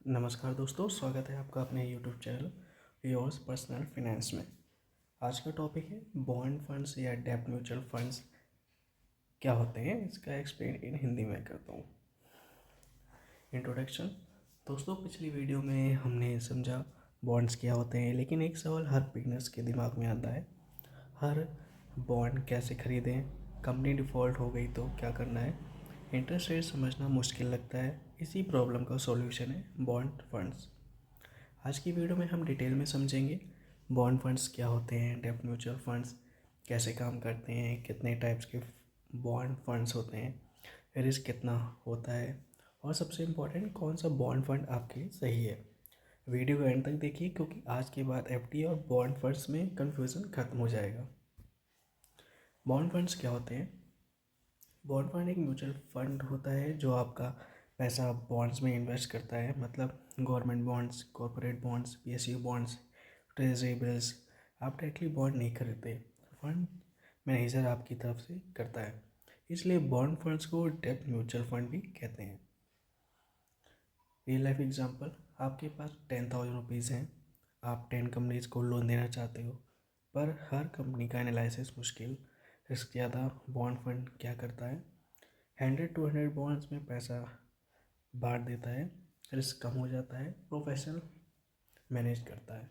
नमस्कार दोस्तों, स्वागत है आपका अपने YouTube channel yours personal finance में। आज का टॉपिक है बॉन्ड फंड्स या डेब्ट म्यूचुअल फंड्स क्या होते हैं, इसका एक्सप्लेन इन हिंदी में करता हूँ। इंट्रोडक्शन। दोस्तों, पिछली वीडियो में हमने समझा बॉन्ड्स क्या होते हैं, लेकिन एक सवाल हर बिगनर्स के दिमाग में आता है, हर बॉन्ड कैसे खरीदें, कंपनी डिफ़ॉल्ट हो गई तो क्या करना है, इंटरेस्ट रेट समझना मुश्किल लगता है। इसी प्रॉब्लम का सॉल्यूशन है बॉन्ड फंड्स। आज की वीडियो में हम डिटेल में समझेंगे बॉन्ड फंड्स क्या होते हैं, डेब्ट म्यूचुअल फंड्स कैसे काम करते हैं, कितने टाइप्स के बॉन्ड फंड्स होते हैं, रिस्क कितना होता है, और सबसे इम्पोर्टेंट कौन सा बॉन्ड फंड आपके लिए सही है। वीडियो को एंड तक देखिए, क्योंकि आज के बाद एफडी और बॉन्ड फंड्स में कन्फ्यूज़न खत्म हो जाएगा। बॉन्ड फंड्स क्या होते हैं? बॉन्ड फंड एक म्यूचुअल फंड होता है जो आपका पैसा बॉन्ड्स में इन्वेस्ट करता है, मतलब government bonds, corporate bonds, PSU bonds, treasury bills. आप डायरेक्टली बॉन्ड नहीं खरीदते, फंड मैनेजर आपकी तरफ से करता है, इसलिए बॉन्ड फंड्स को डेब्ट म्यूचुअल फंड भी कहते हैं। रियल लाइफ एग्जांपल, आपके पास 10,000 रुपीज़ हैं, आप 10 कंपनीज को लोन देना चाहते हो, पर हर कंपनी का एनालिसिस मुश्किल, रिस्क ज़्यादा। बॉन्ड फंड क्या करता है? 100-200 बॉन्ड्स में पैसा बांट देता है, रिस्क कम हो जाता है, प्रोफेशनल मैनेज करता है।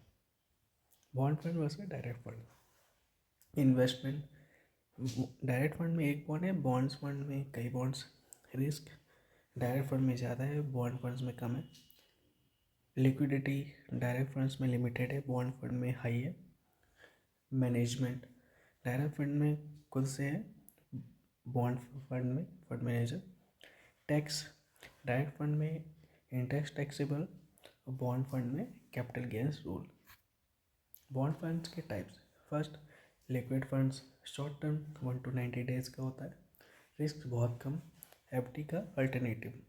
Bond fund versus direct fund. Investment, direct fund में एक बॉन्ड है, बॉन्ड्स फंड में कई बॉन्ड्स। रिस्क डायरेक्ट फंड में ज़्यादा है, बॉन्ड फंड्स में कम है। लिक्विडिटी डायरेक्ट फंड्स में लिमिटेड है, बॉन्ड फंड में हाई है। मैनेजमेंट डायरेक्ट फंड में खुद से है, बॉन्ड फंड में fund manager. Tax direct fund में इंटरेस्ट टैक्सेबल, बॉन्ड फंड में capital gains rule. Bond funds के types. First, liquid funds, short term 1 to 90 days का होता है, रिस्क बहुत कम, एफडी का अल्टरनेटिव,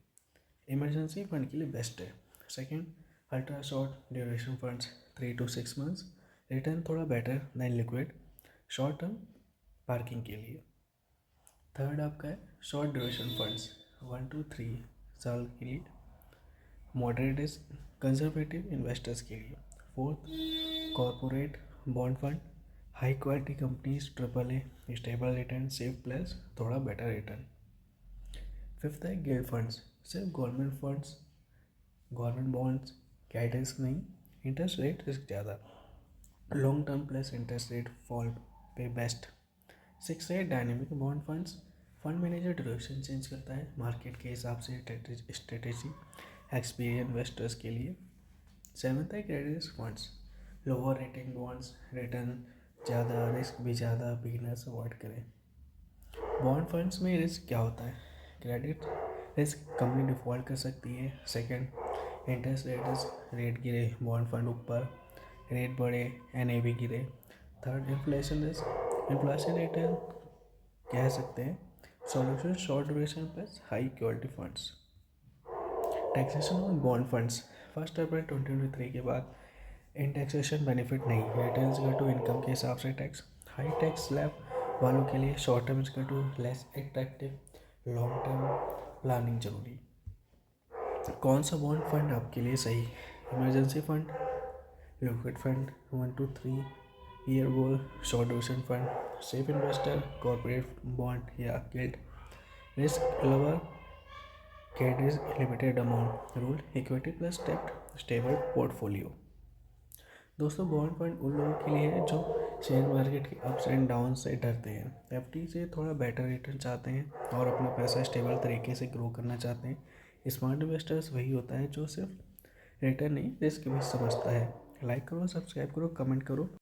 इमरजेंसी फंड के लिए बेस्ट है। Second, ultra short duration funds 3 to 6 months, return थोड़ा better than liquid, short term parking के लिए। थर्ड आपका है शॉर्ट ड्यूरेशन फंड्स 1 to 3 साल के लिए, मॉडरेट रिस्क कंजर्वेटिव इन्वेस्टर्स के लिए। Fourth, corporate bond fund, high quality companies, AAA, stable return, safe plus थोड़ा बेटर रिटर्न। फिफ्थ है गिल्ड फंड्स, सिर्फ government funds, government bonds, guidance नहीं, इंटरेस्ट रेट रिस्क ज़्यादा, long term plus interest rate fall पे best. Six है dynamic bond funds, fund manager duration change करता है market के हिसाब से, स्ट्रेटेजी एक्सपीरियंस इन्वेस्टर्स के लिए। सेवन्थ है credit risk funds, lower rating bonds, return ज़्यादा, रिस्क भी ज़्यादा, बिगिनर्स अवॉइड करें। बॉन्ड फंड्स में रिस्क क्या होता है? क्रेडिट रिस्क, कंपनी डिफ़ॉल्ट कर सकती है। Second, interest rate risk, rate गिरे बॉन्ड फंड ऊपर, रेट बढ़े एनएवी गिरे। Third, inflation risk, inflation return कह सकते हैं। Solution short duration plus high quality funds. Taxation on bond funds, 1 अप्रैल 2023 के बाद इन टैक्सेशन बेनिफिट नहीं, रिटर्न्स इक्वल टू इनकम के हिसाब से टैक्स। हाई टैक्स स्लैब वालों के लिए short term equal to less attractive, long term planning जरूरी। कौन सा बॉन्ड फंड आपके लिए सही? Emergency fund, liquid fund 1 to 3 year goal, short duration fund, safe investor, corporate bond या gilt. Risk lover, cat risk limited amount rule, equity plus डेब्ट, stable portfolio. दोस्तों, bond fund उन लोगों के लिए है जो शेयर मार्केट के अप्स एंड डाउन से डरते हैं, एफडी से थोड़ा बेटर रिटर्न चाहते हैं और अपना पैसा स्टेबल तरीके से ग्रो करना चाहते हैं। स्मार्ट इन्वेस्टर्स वही होता है जो सिर्फ रिटर्न नहीं, रिस्क भी समझता है। लाइक करो, सब्सक्राइब करो, कमेंट करो।